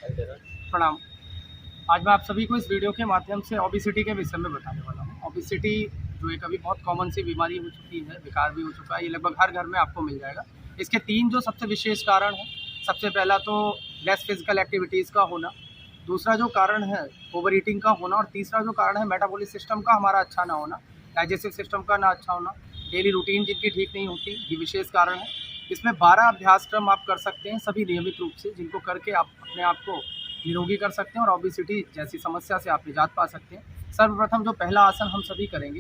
प्रणाम। आज मैं आप सभी को इस वीडियो के माध्यम से ओबेसिटी के विषय में बताने वाला हूँ। ओबेसिटी जो एक अभी बहुत कॉमन सी बीमारी हो चुकी है, विकार भी हो चुका है, ये लगभग हर घर में आपको मिल जाएगा। इसके 3 जो सबसे विशेष कारण हैं, सबसे पहला तो लेस फिजिकल एक्टिविटीज़ का होना, दूसरा जो कारण है ओवर ईटिंग का होना और तीसरा जो कारण है मेटाबॉलिक सिस्टम का हमारा अच्छा ना होना, डाइजेस्टिव सिस्टम का ना अच्छा होना, डेली रूटीन जिनकी ठीक नहीं होती, ये विशेष कारण है। इसमें 12 अभ्यासक्रम आप कर सकते हैं सभी नियमित रूप से, जिनको करके आप अपने आप को निरोगी कर सकते हैं और ओबेसिटी जैसी समस्या से आप निजात पा सकते हैं। सर्वप्रथम जो पहला आसन हम सभी करेंगे,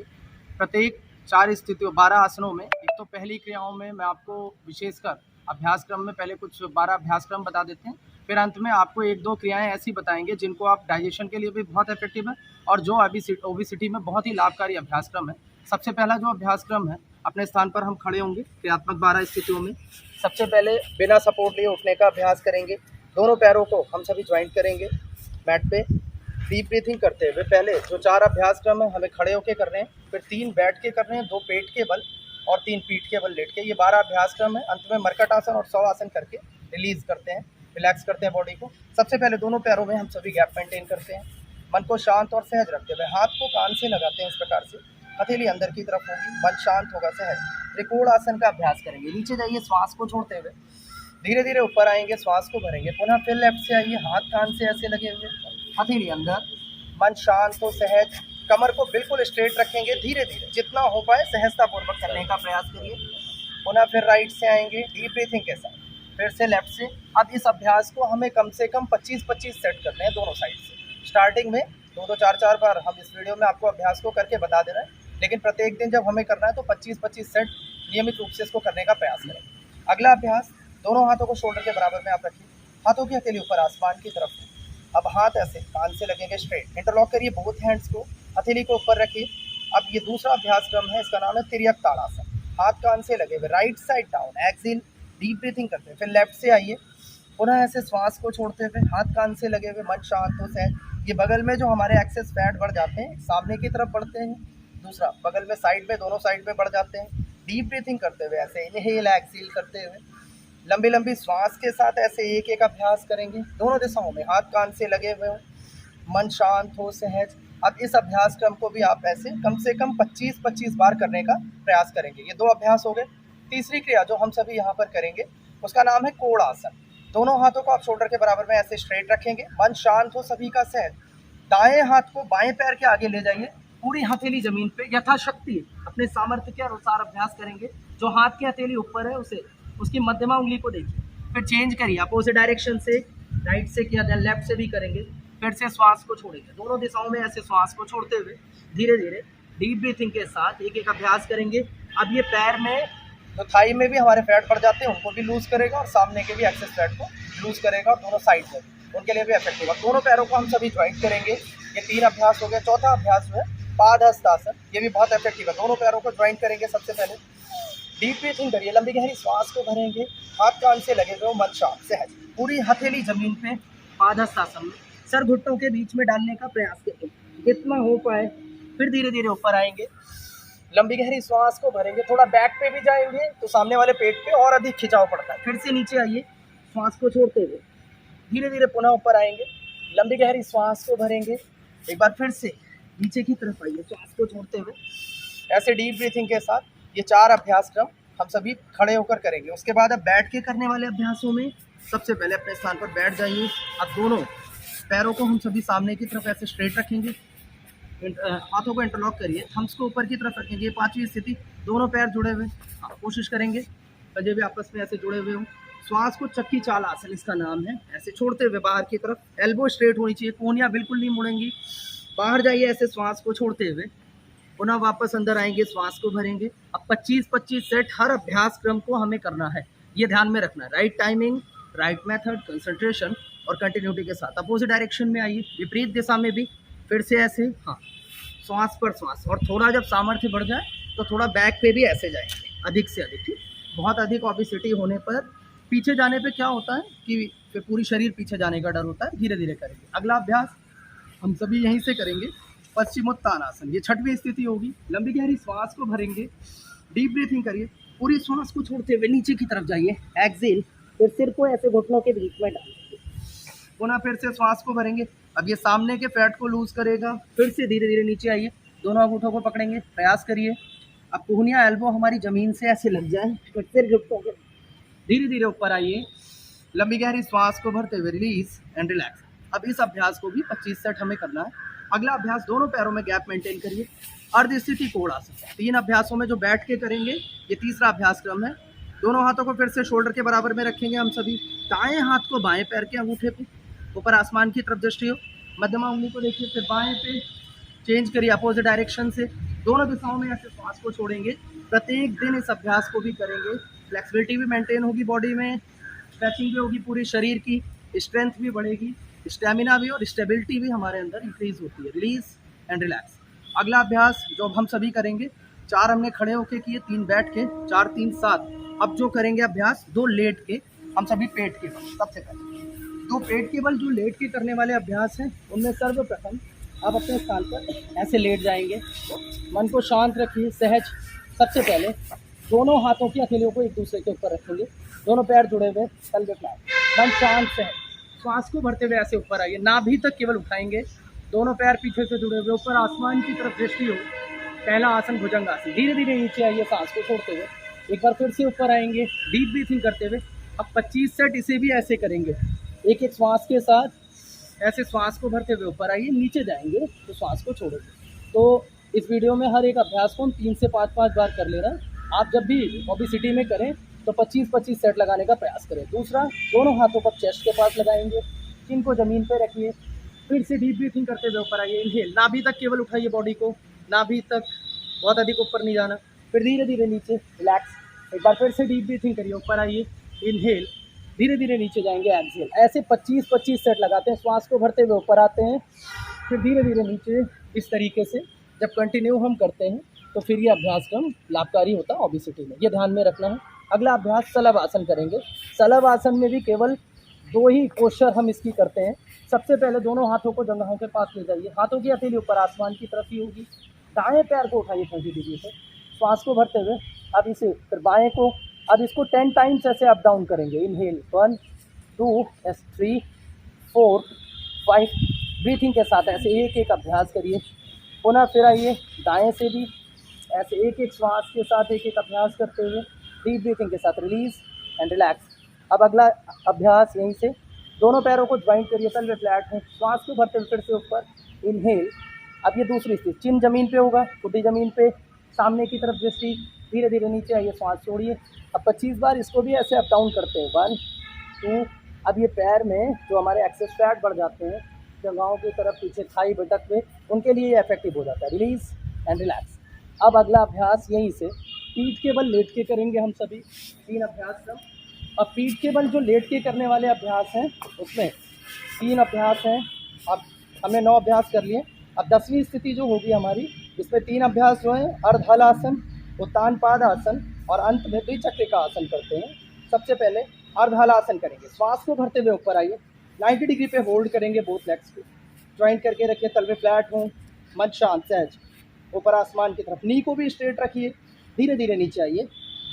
प्रत्येक 4 स्थितियों 12 आसनों में, एक तो पहली क्रियाओं में मैं आपको विशेषकर अभ्यासक्रम में पहले कुछ 12 अभ्यासक्रम बता देते हैं, फिर अंत में आपको 1-2 क्रियाएं ऐसी बताएंगे जिनको आप डाइजेशन के लिए भी बहुत इफेक्टिव है और जो ओबेसिटी में बहुत ही लाभकारी अभ्यासक्रम है। सबसे पहला जो अभ्यासक्रम है, अपने स्थान पर हम खड़े होंगे क्रियात्मक 12 स्थितियों में। सबसे पहले बिना सपोर्ट लिए उठने का अभ्यास करेंगे। दोनों पैरों को हम सभी ज्वाइंट करेंगे मैट पे। डीप ब्रीथिंग करते हुए पहले जो 4 अभ्यासक्रम है हमें खड़े होकर कर रहे हैं, फिर 3 बैठ के कर रहे हैं, 2 पेट के बल और 3 पीठ के बल लेट के। ये 12 अभ्यासक्रम है। अंत में मरकट आसन और 100 आसन करके रिलीज करते हैं, रिलैक्स करते हैं बॉडी को। सबसे पहले दोनों पैरों में हम सभी गैप मेंटेन करते हैं। मन को शांत और सहज रखते हुए हाथ को कान से लगाते हैं इस प्रकार से, हथेली अंदर की तरफ होगी, मन शांत होगा, सहज। त्रिकोण आसन का अभ्यास करेंगे। नीचे जाइए श्वास को छोड़ते हुए, धीरे धीरे ऊपर आएंगे, श्वास को भरेंगे। पुनः फिर लेफ्ट से आइए, हाथ कान से ऐसे लगे हुए, हथेली अंदर, मन शांत हो, सहज। कमर को बिल्कुल स्ट्रेट रखेंगे, धीरे धीरे जितना हो पाए सहजता पूर्वक करने का प्रयास करिए। पुनः फिर राइट से आएंगे डीप ब्रीथिंग के साथ, फिर से लेफ्ट से। अब इस अभ्यास को हमें कम से कम 25-25 सेट करने हैं दोनों साइड से। स्टार्टिंग में 2-2 4-4 बार हम इस वीडियो में आपको अभ्यास को करके बता दे रहे हैं, लेकिन प्रत्येक दिन जब हमें करना है तो 25-25 सेट नियमित रूप से इसको करने का प्रयास करें। अगला अभ्यास, दोनों हाथों को शोल्डर के बराबर में आप रखिए, हाथों की हथेली ऊपर आसमान की तरफ है। अब हाथ ऐसे कान से लगेंगे स्ट्रेट, इंटरलॉक करिए बोथ हैंड्स को, हथेली को ऊपर रखिए। अब ये दूसरा अभ्यासक्रम है, इसका नाम है तिर्यक ताड़ासन। हाथ कान से लगे हुए, right side down, exhale, deep breathing करते हैं। फिर लेफ्ट से आइए, पुनः ऐसे श्वास को छोड़ते हुए हाथ कान से लगे हुए, मन शांत हो, सहज। ये बगल में जो हमारे एक्सेस फैट बढ़ जाते हैं सामने की तरफ बढ़ते हैं, दूसरा बगल में साइड में, दोनों साइड में बढ़ जाते हैं। डीप ब्रीथिंग करते हुए ऐसे इनहेल एक्सेल करते हुए लंबी लंबी श्वास के साथ ऐसे एक एक अभ्यास करेंगे दोनों दिशाओं में, हाथ कान से लगे हुए हो, मन शांत हो, सहज। अब इस अभ्यास क्रम को भी आप ऐसे कम से कम 25-25 बार करने का प्रयास करेंगे। ये 2 अभ्यास हो गए। तीसरी क्रिया जो हम सभी यहाँ पर करेंगे उसका नाम है कोण आसन। दोनों हाथों को आप शोल्डर के बराबर में ऐसे स्ट्रेट रखेंगे, मन शांत हो सभी का, सहज। दाएं हाथ को बाएं पैर के आगे ले जाइए, पूरी हथेली जमीन पे यथाशक्ति अपने सामर्थ्य के अनुसार अभ्यास करेंगे। जो हाथ की हथेली ऊपर है उसे, उसकी मध्यमा उंगली को देखिए, फिर चेंज करिए अपोजिट डायरेक्शन से, राइट से किया, देन लेफ्ट से भी करेंगे। फिर से श्वास को छोड़ेंगे, दोनों दिशाओं में ऐसे श्वास को छोड़ते हुए धीरे धीरे डीप ब्रीथिंग के साथ एक एक अभ्यास करेंगे। अब ये पैर में, तो थाई में भी हमारे फैट बढ़ जाते हैं, उनको भी लूज करेगा और सामने के भी एक्सेस फैट को लूज करेगा और दोनों साइड में उनके लिए भी इफेक्टिव है। दोनों पैरों को हम सभी ज्वाइंट करेंगे। ये 3 अभ्यास हो गए। चौथा अभ्यास जो है पादहस्तासन, ये भी बहुत इफेक्टिव है। दोनों पैरों को ज्वाइंट करेंगे। सबसे पहले डीप ब्रीथिंग करिए, लंबी गहरी श्वास को भरेंगे, हाथ कान से लगे हुए, मन शांत, सहज। पूरी हथेली जमीन पे पादहस्तासन में सर घुटनों के बीच में डालने का प्रयास करें जितना हो पाए। फिर धीरे धीरे ऊपर आएंगे, लंबी गहरी श्वास को भरेंगे, थोड़ा बैक पे भी जाएंगे तो सामने वाले पेट पे और अधिक खिंचाव पड़ता है। फिर से नीचे आइए, श्वास को छोड़ते हुए धीरे धीरे पुनः ऊपर आएंगे, लंबी गहरी श्वास को भरेंगे। एक बार फिर से नीचे की तरफ आइए, श्वास को छोड़ते हुए ऐसे डीप ब्रीथिंग के साथ ये 4 अभ्यासक्रम हम सभी खड़े होकर करेंगे। उसके बाद अब बैठ के करने वाले अभ्यासों में सबसे पहले अपने स्थान पर बैठ जाइए। अब दोनों पैरों को हम सभी सामने की तरफ ऐसे स्ट्रेट रखेंगे, हाथों को इंटरलॉक करिए, थम्स को ऊपर की तरफ रखेंगे। 5वीं स्थिति, दोनों पैर जुड़े हुए, कोशिश करेंगे पंजे भी आपस में ऐसे जुड़े हुए हों। श्वास को चक्की चाल आसन इसका नाम है, ऐसे छोड़ते हुए बाहर की तरफ, एल्बो स्ट्रेट होनी चाहिए, कोहनियाँ बिल्कुल नहीं मुड़ेंगी। बाहर जाइए ऐसे श्वास को छोड़ते हुए, पुनः वापस अंदर आएंगे, श्वास को भरेंगे। अब 25-25 सेट हर अभ्यास क्रम को हमें करना है, ये ध्यान में रखना है। Right timing, right method, concentration और कंटिन्यूटी के साथ। अपोजिट डायरेक्शन में आइए, विपरीत दिशा में भी, फिर से ऐसे, हाँ, श्वास पर श्वास। और थोड़ा जब सामर्थ्य बढ़ जाए तो थोड़ा बैक पे भी ऐसे जाएंगे, अधिक से अधिक। ठीक, बहुत अधिक ओबेसिटी होने पर पीछे जाने पे क्या होता है कि फिर पूरी शरीर पीछे जाने का डर होता है। धीरे धीरे करेंगे। अगला अभ्यास हम सभी यहीं से करेंगे, पश्चिमोत्तानासन। ये 6वीं स्थिति होगी। लंबी गहरी श्वास को भरेंगे, डीप ब्रीथिंग करिए, पूरी श्वास को छोड़ते हुए नीचे की तरफ जाइए, एक्सेल, फिर सिर को ऐसे घुटनों के बीच में डालेंगे, पुनः फिर से श्वास को भरेंगे। अब ये सामने के फैट को लूज करेगा, फिर से धीरे धीरे नीचे आइए, दोनों अंगूठों को पकड़ेंगे, प्रयास करिए। अब कोहनिया एल्बो हमारी ज़मीन से ऐसे लग जाए, फिर धीरे धीरे ऊपर आइए, लंबी गहरी श्वास को भरते हुए रिलीज एंड रिलैक्स। अब इस अभ्यास को भी 25 सेट हमें करना है। अगला अभ्यास दोनों पैरों में गैप मेंटेन करिए, अर्ध स्थिति कोण आसन। 3 अभ्यासों में जो बैठ के करेंगे, ये तीसरा अभ्यास क्रम है। दोनों हाथों को फिर से शोल्डर के बराबर में रखेंगे हम सभी। दाएं हाथ को बाएं पैर के अंगूठे पे, ऊपर आसमान की तरफ दृष्टि हो, मध्यमा उंगली को देखिए, फिर बाएं पे चेंज करिए अपोजिट डायरेक्शन से। दोनों दिशाओं में ऐसे श्वास को छोड़ेंगे। प्रत्येक दिन इस अभ्यास को भी करेंगे। फ्लेक्सिबिलिटी भी मेंटेन होगी बॉडी में, स्ट्रेचिंग भी होगी पूरी शरीर की, स्ट्रेंथ भी बढ़ेगी, स्टेमिना भी और स्टेबिलिटी भी हमारे अंदर इंक्रीज होती है। Release and relax. अगला अभ्यास जो हम सभी करेंगे, 4 हमने खड़े होके किए, 3 बैठ के, 4 3 7। अब जो करेंगे अभ्यास 2 लेट के, हम सभी पेट के बल। सबसे पहले 2 पेट के बल जो लेट के करने वाले अभ्यास हैं, उनमें सर्वप्रथम आप अपने स्थान पर ऐसे लेट जाएंगे, मन को शांत रखिए, सहज। सबसे पहले दोनों हाथों की हथेलियों को एक दूसरे के ऊपर रखेंगे, दोनों पैर जुड़े हुए, तलवे फ्लैट, मन शांत सहज। श्वास को भरते हुए ऐसे ऊपर आइए, नाभि तक केवल उठाएंगे, दोनों पैर पीछे से जुड़े हुए, ऊपर आसमान की तरफ दृष्टि हो। पहला आसन भुजंग आसन। धीरे धीरे नीचे आइए सांस को छोड़ते हुए, एक बार फिर से ऊपर आएंगे, डीप ब्रीथिंग करते हुए। अब 25 सेट इसे भी ऐसे करेंगे, एक एक श्वास के साथ ऐसे श्वास को भरते हुए ऊपर आइए, नीचे जाएंगे तो श्वास को छोड़ेंगे। तो इस वीडियो में हर एक अभ्यास को हम 3 से 5 बार कर ले रहे हैं। आप जब भी ओबेसिटी में करें तो 25-25 सेट लगाने का प्रयास करें। दूसरा, दोनों हाथों को चेस्ट के पास लगाएंगे, चिन को ज़मीन पे रखिए, फिर से डीप ब्रीथिंग करते हुए ऊपर आइए। इनहेल, नाभि तक केवल उठाइए बॉडी को, नाभि तक, बहुत अधिक ऊपर नहीं जाना। फिर धीरे धीरे नीचे, रिलैक्स। एक बार फिर से डीप ब्रीथिंग करिए, ऊपर आइए, इनहेल, धीरे धीरे नीचे जाएंगे, एक्सहेल। ऐसे 25-25 सेट लगाते हैं, श्वास को भरते हुए ऊपर आते हैं, फिर धीरे धीरे नीचे। इस तरीके से जब कंटिन्यू हम करते हैं तो फिर ये अभ्यास क्रम लाभकारी होता है ओबेसिटी में, ये ध्यान में रखना है। अगला अभ्यास सलभ आसन करेंगे। सलभ आसन में भी केवल 2 ही पोस्चर हम इसकी करते हैं। सबसे पहले दोनों हाथों को जंघों के पास ले जाइए, हाथों की हथेली ऊपर आसमान की तरफ ही होगी, दाएं पैर को उठाइए 30 डिग्री से, श्वास को भरते हुए। अब इसे फिर बाएं को, अब इसको 10 टाइम्स ऐसे अप डाउन करेंगे। इनहेल 1 2 3 4 5, ब्रीथिंग के साथ ऐसे एक एक अभ्यास करिए। पुनः फिर आइए, दाएं से भी ऐसे एक एक श्वास के साथ एक एक अभ्यास करते हुए, डीप ब्रीथिंग के साथ रिलीज एंड रिलैक्स। अब अगला अभ्यास यहीं से, दोनों पैरों को ज्वाइंट करिए, तलवे फ्लैट है, श्वास को भरते हुए फिर से ऊपर, इनहेल। अब ये दूसरी स्थिति, चिन जमीन पे होगा, कुटी जमीन पे, सामने की तरफ दृष्टि, धीरे धीरे नीचे आइए, श्वास छोड़िए। अब 25 बार इसको भी ऐसे अप डाउन करते हैं, 1 2। अब ये पैर में जो हमारे एक्सेस फैट बढ़ जाते हैं, जगहों की तरफ पीछे थाई बटक पे, उनके लिए ये इफेक्टिव हो जाता है। Release and relax. अब अगला अभ्यास यहीं से पीठ के बल लेट के करेंगे हम सभी, 3 अभ्यास क्रम। अब पीठ के बल जो लेट के करने वाले अभ्यास हैं, उसमें 3 अभ्यास हैं। अब हमने 9 अभ्यास कर लिए। अब 10वीं स्थिति जो होगी हमारी, इसमें 3 अभ्यास जो हैं, अर्धहलासन, उत्तान पादासन और अंत में द्विचक्रिका आसन करते हैं। सबसे पहले अर्धहलासन करेंगे, श्वास को भरते हुए ऊपर आइए, 90 डिग्री पे होल्ड करेंगे, बोथ लेग्स को ज्वाइंट करके रखिए, तलवे फ्लैट हों, मन शांत सहज, ऊपर आसमान की तरफ, नी को भी स्ट्रेट रखिए, धीरे धीरे नीचे आइए,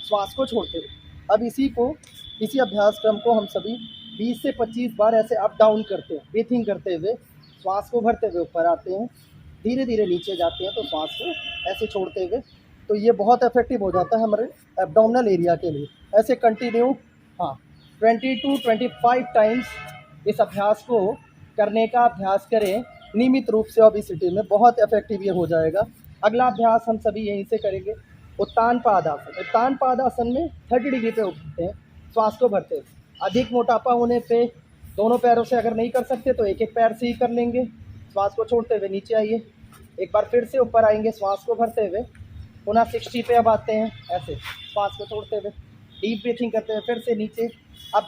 श्वास को छोड़ते हुए। अब इसी अभ्यास क्रम को हम सभी 20 से 25 बार ऐसे अप डाउन करते हैं, ब्रीथिंग करते हुए, श्वास को भरते हुए ऊपर आते हैं, धीरे धीरे नीचे जाते हैं, तो श्वास को ऐसे छोड़ते हुए। तो ये बहुत इफेक्टिव हो जाता है हमारे एब्डोमिनल एरिया के लिए। ऐसे कंटिन्यू 20 to 25 टाइम्स इस अभ्यास को करने का अभ्यास करें नियमित रूप से, ओबेसिटी में बहुत इफेक्टिव ये हो जाएगा। अगला अभ्यास हम सभी यहीं से करेंगे, उत्तान पादासन। उत्तान पादासन में 30 डिग्री पे उठते हैं, श्वास को भरते हैं। अधिक मोटापा होने पे दोनों पैरों से अगर नहीं कर सकते तो एक एक पैर से ही कर लेंगे, श्वास को छोड़ते हुए नीचे आइए, एक बार फिर से ऊपर आएंगे, श्वास को भरते हुए, पुनः 60 पे अब आते हैं, ऐसे श्वास को छोड़ते हुए, डीप ब्रीथिंग करते हुए फिर से नीचे। अब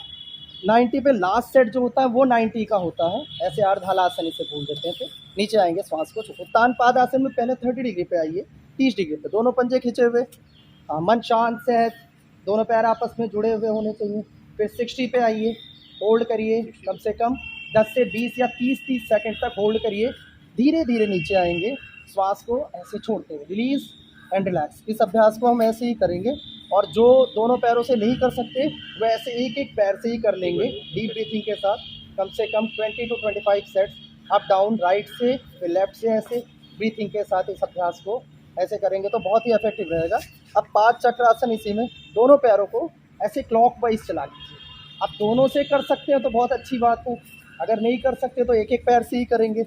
90 पे लास्ट सेट जो होता है वो 90 का होता है, ऐसे अर्धहलासन इसे बोल देते हैं। फिर नीचे आएंगे, श्वास को छोड़ो। उत्तान पादासन में पहले 30 डिग्री पे आइए, 30 डिग्री पे, दोनों पंजे खींचे हुए, मन शांत सहज, दोनों पैर आपस में जुड़े हुए होने चाहिए। फिर 60 पे आइए, होल्ड करिए, कम से कम 10 से 20 या 30 सेकंड तक होल्ड करिए, धीरे धीरे नीचे आएंगे, श्वास को ऐसे छोड़ते हुए, रिलीज एंड रिलैक्स। इस अभ्यास को हम ऐसे ही करेंगे, और जो दोनों पैरों से नहीं कर सकते वो ऐसे एक एक पैर से ही कर लेंगे, डीप ब्रीथिंग के साथ। कम से कम 20 to 25 sets up down, right से फिर लेफ्ट से, ऐसे ब्रीथिंग के साथ इस अभ्यास को ऐसे करेंगे तो बहुत ही इफेक्टिव रहेगा। अब 5 चक्रासन इसी में, दोनों पैरों को ऐसे क्लॉकवाइज चला लीजिए। आप दोनों से कर सकते हैं तो बहुत अच्छी बात है, अगर नहीं कर सकते तो एक एक पैर से ही करेंगे।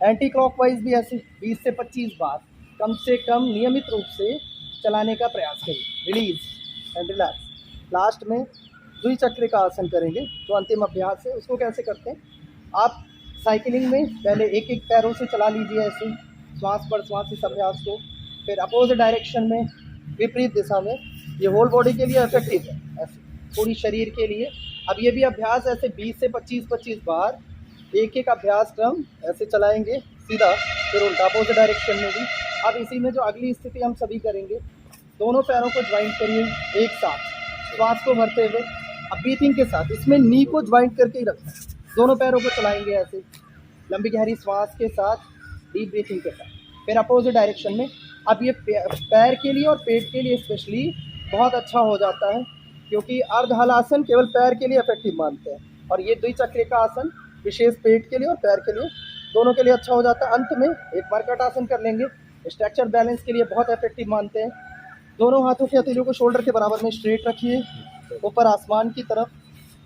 एंटी क्लॉकवाइज भी ऐसे 20 से 25 बार कम से कम नियमित रूप से चलाने का प्रयास करिए। Release and relax. लास्ट में द्विचक्र का आसन करेंगे जो अंतिम अभ्यास है। उसको कैसे करते हैं, आप साइकिलिंग में पहले एक एक पैरों से चला लीजिए ऐसे श्वास पर श्वास इस अभ्यास को, फिर अपोजिट डायरेक्शन में विपरीत दिशा में। ये होल बॉडी के लिए इफेक्टिव है, ऐसे पूरी शरीर के लिए। अब ये भी अभ्यास ऐसे 20 से 25 बार एक एक अभ्यास क्रम ऐसे चलाएंगे सीधा, फिर उल्टा अपोजिट डायरेक्शन में भी। अब इसी में जो अगली स्थिति हम सभी करेंगे, दोनों पैरों को ज्वाइंट करिए एक साथ श्वास को भरते हुए। अब ब्रीथिंग के साथ इसमें नी को ज्वाइंट करके ही रखना है, दोनों पैरों को चलाएंगे ऐसे लंबी गहरी श्वास के साथ, डीप ब्रीथिंग के साथ, फिर अपोजिट डायरेक्शन में। अब ये पैर के लिए और पेट के लिए स्पेशली बहुत अच्छा हो जाता है, क्योंकि अर्ध हलासन केवल पैर के लिए इफेक्टिव मानते हैं, और ये द्विचक्र का आसन विशेष पेट के लिए और पैर के लिए, दोनों के लिए अच्छा हो जाता है। अंत में एक मरकट आसन कर लेंगे, स्ट्रक्चर बैलेंस के लिए बहुत इफेक्टिव मानते हैं। दोनों हाथों की हथेलियों को शोल्डर के बराबर में स्ट्रेट रखिए, ऊपर आसमान की तरफ,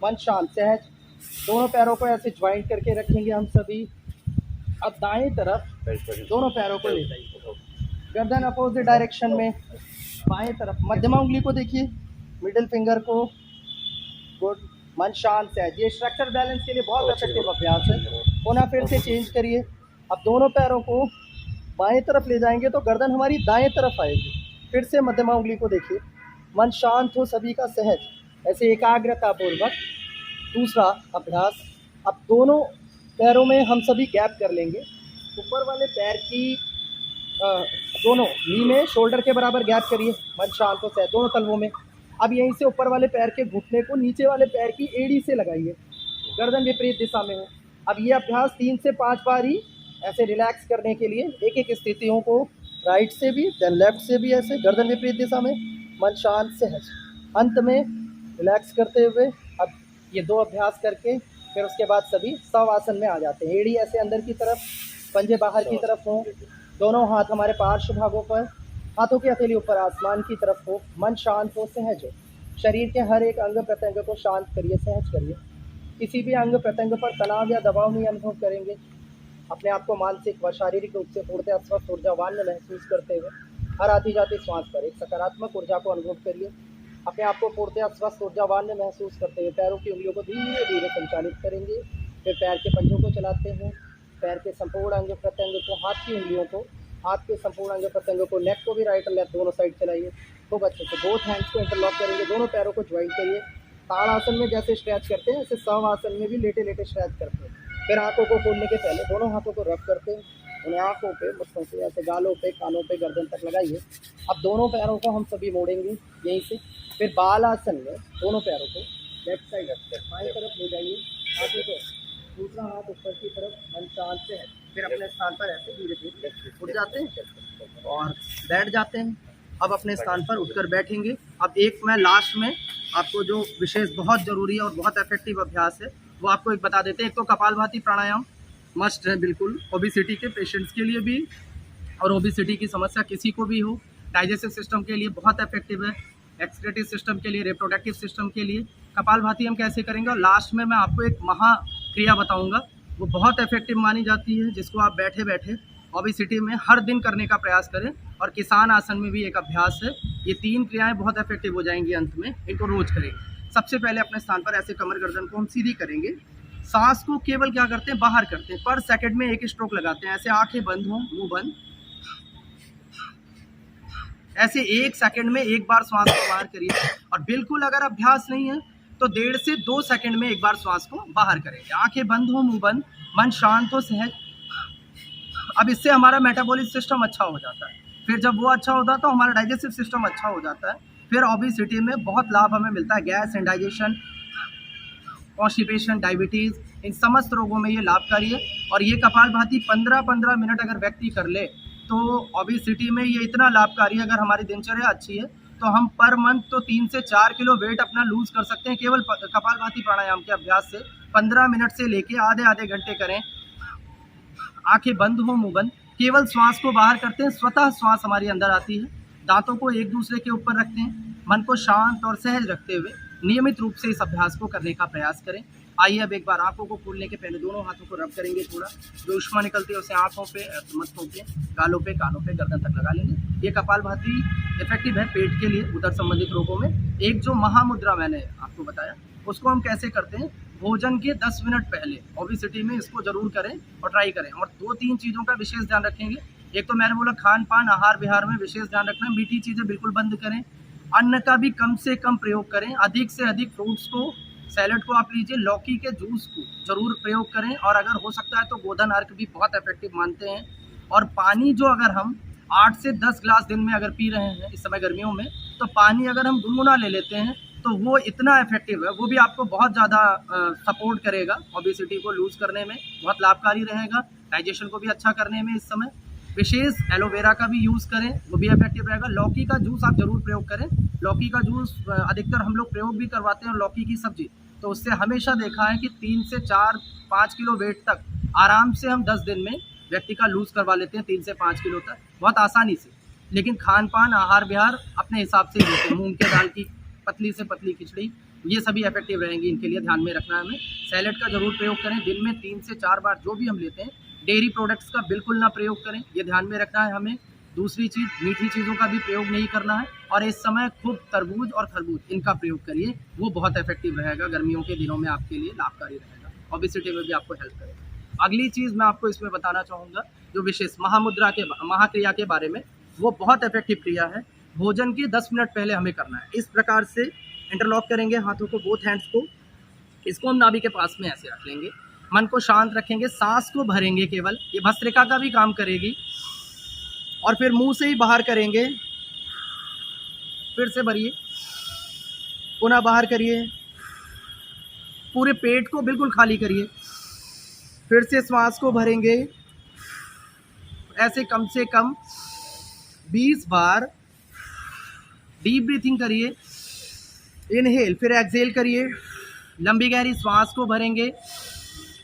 मन शांत सहज। दोनों पैरों को ऐसे ज्वाइंट करके रखेंगे हम सभी। अब दाएं तरफ दोनों पैरों को ले जाइए, गर्दन अपोजिट डायरेक्शन में, बाएं तरफ मध्यमा उंगली को देखिए, मिडिल फिंगर को, गुड, मन शांत सहज। ये स्ट्रक्चर बैलेंस के लिए बहुत इफेक्टिव अभ्यास है। पुनः फिर से चेंज करिए, अब दोनों पैरों को बाएं तरफ ले जाएंगे तो गर्दन हमारी दाएं तरफ आएगी। फिर से मध्यमा उंगली को देखिए, मन शांत हो सभी का सहज, ऐसे एकाग्रतापूर्वक। दूसरा अभ्यास, अब दोनों पैरों में हम सभी गैप कर लेंगे, ऊपर वाले पैर की दोनों नी में शोल्डर के बराबर गैप करिए, मन शांत हो सहज दोनों तलवों में। अब यहीं से ऊपर वाले पैर के घुटने को नीचे वाले पैर की एड़ी से लगाइए, गर्दन विपरीत दिशा में हो। अब ये अभ्यास 3 से 5 बार ही ऐसे रिलैक्स करने के लिए, एक एक स्थितियों को राइट से भी देन लेफ्ट से भी, ऐसे गर्दन विपरीत दिशा में, मन शांत सहज। अंत में रिलैक्स करते हुए अब ये 2 अभ्यास करके फिर उसके बाद सभी शवासन में आ जाते हैं। एड़ी ऐसे अंदर की तरफ, पंजे बाहर की तरफ हों, दोनों हाथ हमारे पार्श्व भागों पर, हाथों की हथेली ऊपर आसमान की तरफ हो, मन शांत हो सहज हो। शरीर के हर एक अंग प्रत्यंग को शांत करिए, सहज करिए। किसी भी अंग प्रत्यंग पर तनाव या दबाव नहीं अनुभव करेंगे। अपने आप को मानसिक व शारीरिक रूप से पूर्णतः स्वस्थ ऊर्जावान महसूस करते हुए हर आती जाती श्वास पर एक सकारात्मक ऊर्जा को अनुभव करिए। अपने आप को पूर्णतः स्वस्थ ऊर्जावान महसूस करते हुए पैरों की उंगलियों को धीरे धीरे संचालित करेंगे। फिर पैर के पंजों को चलाते हैं, पैर के संपूर्ण अंग प्रत्यंग को, हाथ की उंगलियों को, हाथ के संपूर्ण अंग प्रत्यंग को, नेक को भी राइट और लेफ्ट दोनों साइड चलाइए खूब अच्छे से। बोथ हैंड्स को इंटरलॉक करेंगे, दोनों पैरों को ज्वाइंट करिए। ताड़ासन में जैसे स्ट्रेच करते हैं ऐसे शवासन में भी लेटे लेटे स्ट्रेच करते हैं। फिर आंखों को खोलने के पहले दोनों हाथों को रब करते हैं, उन्हें आंखों पे, मुट्ठों पे, ऐसे गालों पे, कानों पे, गर्दन तक लगाइए। अब दोनों पैरों को हम सभी मोड़ेंगे यहीं से। फिर बाल आसन में दोनों पैरों को लेफ्ट साइड बाएं तरफ ले जाइए, हाथों को दूसरा हाथ ऊपर की तरफ, मन शांत से है। फिर अपने स्थान पर ऐसे धीरे धीरे उठ जाते हैं और बैठ जाते हैं। अब अपने स्थान पर उठकर बैठेंगे। अब एक मैं लास्ट में आपको जो विशेष बहुत ज़रूरी है और बहुत इफेक्टिव अभ्यास है वो आपको एक बता देते हैं। एक तो कपालभाति प्राणायाम मस्ट है बिल्कुल, ओबेसिटी के पेशेंट्स के लिए भी, और ओबेसिटी की समस्या किसी को भी हो, डाइजेस्टिव सिस्टम के लिए बहुत इफेक्टिव है, एक्सक्रीटिव सिस्टम के लिए, रिप्रोडक्टिव सिस्टम के लिए। कपालभाति हम कैसे करेंगे, और लास्ट में मैं आपको एक महाक्रिया बताऊंगा, वो बहुत इफेक्टिव मानी जाती है, जिसको आप बैठे बैठे ओबेसिटी में हर दिन करने का प्रयास करें। और किसान आसन में भी एक अभ्यास है, ये 3 क्रियाएं बहुत इफेक्टिव हो जाएंगी अंत में, इनको रोज करेंगे। सबसे पहले अपने स्थान पर ऐसे कमर गर्दन को हम सीधी करेंगे, सांस को केवल क्या करते हैं, बाहर करते हैं, पर सेकंड में 1 स्ट्रोक लगाते हैं। ऐसे आंखें बंद हों, मुंह बंद, ऐसे 1 सेकंड में 1 बार श्वास को बाहर करिए। और बिल्कुल अगर अभ्यास नहीं है तो 1.5 से 2 सेकंड में 1 बार श्वास को बाहर करेंगे। आंखें बंद हो, मुंह बंद, मन शांत हो, सहज। अब इससे हमारा मेटाबॉलिक सिस्टम अच्छा हो जाता है। फिर जब वो अच्छा होता है तो हमारा डाइजेस्टिव सिस्टम अच्छा हो जाता है। फिर ओबेसिटी में बहुत लाभ हमें मिलता है, गैस, इंडाइजेशन, कॉन्स्टिपेशन, डायबिटीज़, इन समस्त रोगों में ये लाभकारी है। और ये कपालभाति 15-15 मिनट अगर व्यक्ति कर ले तो ओबेसिटी में ये इतना लाभकारी है। अगर हमारी दिनचर्या अच्छी है तो हम पर मंथ तो 3 से 4 किलो वेट अपना लूज कर सकते हैं केवल कपालभाति प्राणायाम के अभ्यास से। 15 मिनट से लेके आधे घंटे करें, आंखें बंद हो, मुंह बंद, केवल श्वास को बाहर करते हैं, स्वतः श्वास हमारे अंदर आती है। दांतों को एक दूसरे के ऊपर रखते हैं, मन को शांत और सहज रखते हुए नियमित रूप से इस अभ्यास को करने का प्रयास करें। आइए अब एक बार आंखों को खोलने के पहले दोनों हाथों को रब करेंगे, थोड़ा जो उष्मा निकलती है उसे आंखों पे, मत्थों पे, गालों पे, कानों पे, गर्दन तक लगा लेंगे। ये कपालभाति इफेक्टिव है पेट के लिए, उदर संबंधित रोगों में। एक जो महामुद्रा मैंने आपको बताया उसको हम कैसे करते हैं, भोजन के 10 मिनट पहले ओबेसिटी में इसको जरूर करें और ट्राई करें। और 2-3 चीज़ों का विशेष ध्यान रखेंगे। एक तो मैंने बोला खान पान, आहार विहार में विशेष ध्यान रखना है, मीठी चीज़ें बिल्कुल बंद करें, अन्न का भी कम से कम प्रयोग करें, अधिक से अधिक फ्रूट्स को, सैलड को आप लीजिए, लौकी के जूस को जरूर प्रयोग करें, और अगर हो सकता है तो गोधन अर्क भी बहुत इफेक्टिव मानते हैं। और पानी जो अगर हम 8 से 10 ग्लास दिन में अगर पी रहे हैं इस समय गर्मियों में, तो पानी अगर हम गुनगुना ले लेते हैं तो वो इतना इफेक्टिव है, वो भी आपको बहुत ज़्यादा सपोर्ट करेगा, ओबेसिटी को लूज़ करने में बहुत लाभकारी रहेगा, डाइजेशन को भी अच्छा करने में। इस समय विशेष एलोवेरा का भी यूज़ करें, वो भी इफेक्टिव रहेगा। लौकी का जूस आप ज़रूर प्रयोग करें, लौकी का जूस अधिकतर हम लोग प्रयोग भी करवाते हैं, और लौकी की सब्जी, तो उससे हमेशा देखा है कि 3 से 4-5 किलो वेट तक आराम से हम 10 दिन में व्यक्ति का लूज़ करवा लेते हैं, 3 से 5 किलो तक बहुत आसानी से। लेकिन खान पान, आहार विहार अपने हिसाब से लेते हैं, मूंग के दाल की पतली से पतली खिचड़ी, ये सभी इफेक्टिव रहेंगी, इनके लिए ध्यान में रखना है हमें। सैलेड का जरूर प्रयोग करें, दिन में 3 से 4 बार जो भी हम लेते हैं। डेयरी प्रोडक्ट्स का बिल्कुल ना प्रयोग करें, ये ध्यान में रखना है हमें। दूसरी चीज़, मीठी चीज़ों का भी प्रयोग नहीं करना है, और इस समय खूब तरबूज और खरबूज इनका प्रयोग करिए, वो बहुत इफेक्टिव रहेगा, गर्मियों के दिनों में आपके लिए लाभकारी रहेगा, ओबेसिटी में भी आपको हेल्प करेगा। अगली चीज़ मैं आपको इसमें बताना चाहूँगा, जो विशेष महाक्रिया के बारे में, वो बहुत इफेक्टिव क्रिया है। भोजन के 10 मिनट पहले हमें करना है। इस प्रकार से इंटरलॉक करेंगे हाथों को, बोथ हैंड्स को, इसको हम नाभि के पास में ऐसे रख लेंगे, मन को शांत रखेंगे, सांस को भरेंगे केवल, ये भस्त्रिका का भी काम करेगी, और फिर मुंह से ही बाहर करेंगे, फिर से भरिए, पुनः बाहर करिए, पूरे पेट को बिल्कुल खाली करिए, फिर से श्वास को भरेंगे, ऐसे कम से कम 20 बार डीप ब्रीथिंग करिए, इनहेल, फिर एक्सहेल करिए, लंबी गहरी श्वास को भरेंगे।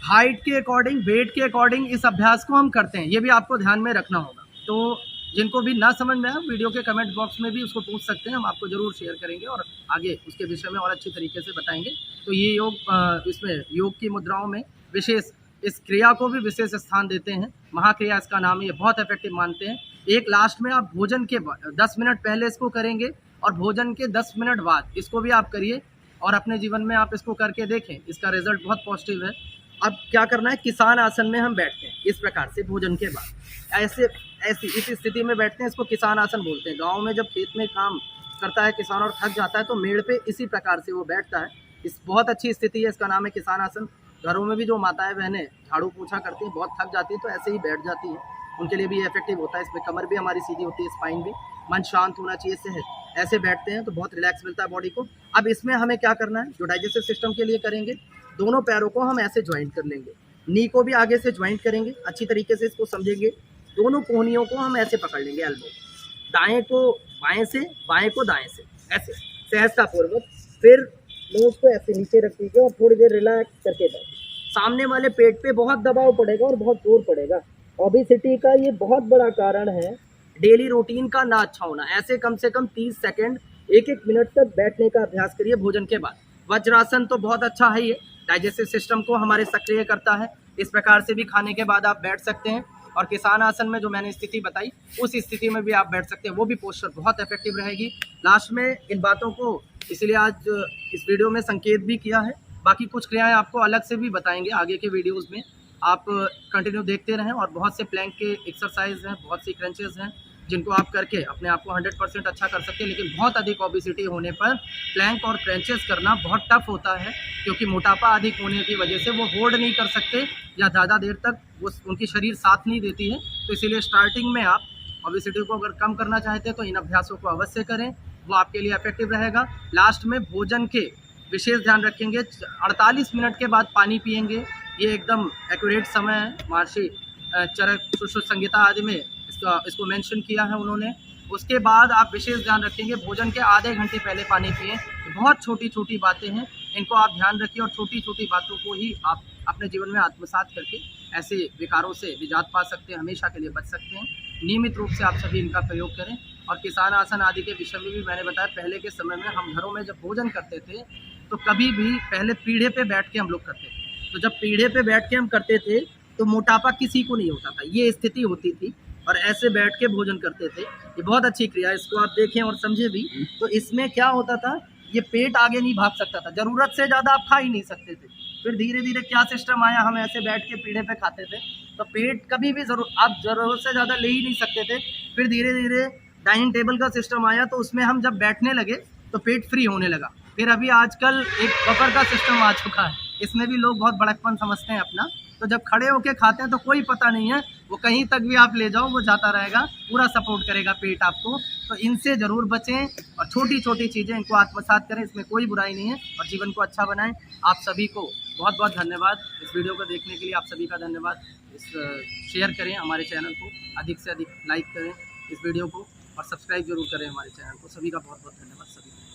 हाइट के अकॉर्डिंग, वेट के अकॉर्डिंग इस अभ्यास को हम करते हैं, ये भी आपको ध्यान में रखना होगा। तो जिनको भी ना समझ में आए, वीडियो के कमेंट बॉक्स में भी उसको पूछ सकते हैं, हम आपको ज़रूर शेयर करेंगे और आगे उसके विषय में और अच्छी तरीके से बताएंगे। तो ये योग, इसमें योग की मुद्राओं में विशेष इस क्रिया को भी विशेष स्थान देते हैं, महाक्रिया इसका नाम है, ये बहुत इफेक्टिव मानते हैं। एक लास्ट में आप भोजन के 10 मिनट पहले इसको करेंगे, और भोजन के 10 मिनट बाद इसको भी आप करिए, और अपने जीवन में आप इसको करके देखें, इसका रिजल्ट बहुत पॉजिटिव है। अब क्या करना है, किसान आसन में हम बैठते हैं इस प्रकार से भोजन के बाद, ऐसी इस स्थिति में बैठते हैं, इसको किसान आसन बोलते हैं। गाँव में जब खेत में काम करता है किसान और थक जाता है, तो मेड़ पे इसी प्रकार से वो बैठता है। इस बहुत अच्छी स्थिति है, इसका नाम है किसान आसन। घरों में भी जो माताएं बहनें झाड़ू पोछा करती हैं, बहुत थक जाती है, तो ऐसे ही बैठ जाती हैं, उनके लिए भी इफेक्टिव होता है। इसमें कमर भी हमारी सीधी होती है, स्पाइन भी, मन शांत होना चाहिए, सहज ऐसे बैठते हैं तो बहुत रिलैक्स मिलता है बॉडी को। अब इसमें हमें क्या करना है, जो डाइजेस्टिव सिस्टम के लिए करेंगे, दोनों पैरों को हम ऐसे ज्वाइंट कर लेंगे, नी को भी आगे से ज्वाइंट करेंगे, अच्छी तरीके से इसको समझेंगे। दोनों कोहनियों को हम ऐसे पकड़ लेंगे, एल्बो, दाएं को बाएं से, बाएं को दाएं से, ऐसे सहजतापूर्वक। फिर नोज को ऐसे नीचे रख दीजिए और थोड़ी देर रिलैक्स करके बैठिए। सामने वाले पेट पे बहुत दबाव पड़ेगा और बहुत जोर पड़ेगा। ओबेसिटी का ये बहुत बड़ा कारण है, डेली रूटीन का ना अच्छा होना। ऐसे कम से कम 30 सेकंड, 1-1 मिनट तक बैठने का अभ्यास करिए भोजन के बाद। वज्रासन तो बहुत अच्छा है, ये डाइजेस्टिव सिस्टम को हमारे सक्रिय करता है। इस प्रकार से भी खाने के बाद आप बैठ सकते हैं। और किसान आसन में जो मैंने स्थिति बताई, उस स्थिति में भी आप बैठ सकते हैं, वो भी पोस्चर बहुत इफेक्टिव रहेगी। लास्ट में इन बातों को इसलिए आज इस वीडियो में संकेत भी किया है, बाकी कुछ क्रियाएं आपको अलग से भी बताएंगे आगे के वीडियोस में। आप कंटिन्यू देखते रहें। और बहुत से प्लैंक के एक्सरसाइज हैं, बहुत सी क्रंचेस हैं, जिनको आप करके अपने आप को 100% अच्छा कर सकते हैं। लेकिन बहुत अधिक ओबेसिटी होने पर प्लैंक और क्रंचेस करना बहुत टफ होता है, क्योंकि मोटापा अधिक होने की वजह से वो होल्ड नहीं कर सकते, या ज़्यादा देर तक वो उनकी शरीर साथ नहीं देती है। तो इसीलिए स्टार्टिंग में आप ओबेसिटी को अगर कम करना चाहते हैं तो इन अभ्यासों को अवश्य करें, वो आपके लिए इफेक्टिव रहेगा। लास्ट में भोजन के विशेष ध्यान रखेंगे, 48 मिनट के बाद पानी पिएंगे, ये एकदम एक्यूरेट समय है। महर्षि चरक सुश्रुत संहिता आदि में इसको मेंशन किया है उन्होंने। उसके बाद आप विशेष ध्यान रखेंगे, भोजन के आधे घंटे पहले पानी पिएं। बहुत छोटी छोटी बातें हैं, इनको आप ध्यान रखिए और छोटी छोटी बातों को ही आप अपने जीवन में आत्मसात करके ऐसे विकारों से निजात पा सकते हैं, हमेशा के लिए बच सकते हैं। नियमित रूप से आप सभी इनका प्रयोग करें। और किसान आसन आदि के विषय में भी मैंने बताया, पहले के समय में हम घरों में जब भोजन करते थे तो कभी भी पहले पीढ़े पे बैठ के हम लोग करते थे। तो जब पीढ़े पे बैठ के हम करते थे तो मोटापा किसी को नहीं होता था, ये स्थिति होती थी। और ऐसे बैठ के भोजन करते थे, ये बहुत अच्छी क्रिया है, इसको आप देखें और समझे भी। तो इसमें क्या होता था, ये पेट आगे नहीं भाग सकता था, ज़रूरत से ज़्यादा आप खा ही नहीं सकते थे। फिर धीरे धीरे क्या सिस्टम आया, हम ऐसे बैठ के पीढ़े पे खाते थे तो पेट कभी भी आप ज़रूरत से ज़्यादा ले ही नहीं सकते थे। फिर धीरे धीरे डाइनिंग टेबल का सिस्टम आया तो उसमें हम जब बैठने लगे तो पेट फ्री होने लगा। फिर अभी आजकल एक बफर का सिस्टम आ चुका है, इसमें भी लोग बहुत बड़कपन समझते हैं अपना। तो जब खड़े होके खाते हैं तो कोई पता नहीं है, वो कहीं तक भी आप ले जाओ वो जाता रहेगा, पूरा सपोर्ट करेगा पेट आपको। तो इनसे ज़रूर बचें और छोटी छोटी चीज़ें इनको आत्मसात करें, इसमें कोई बुराई नहीं है और जीवन को अच्छा बनाएं। आप सभी को बहुत बहुत धन्यवाद, इस वीडियो को देखने के लिए आप सभी का धन्यवाद। शेयर करें हमारे चैनल को, अधिक से अधिक लाइक करें इस वीडियो को और सब्सक्राइब जरूर करें हमारे चैनल को। सभी का बहुत बहुत धन्यवाद सभी को।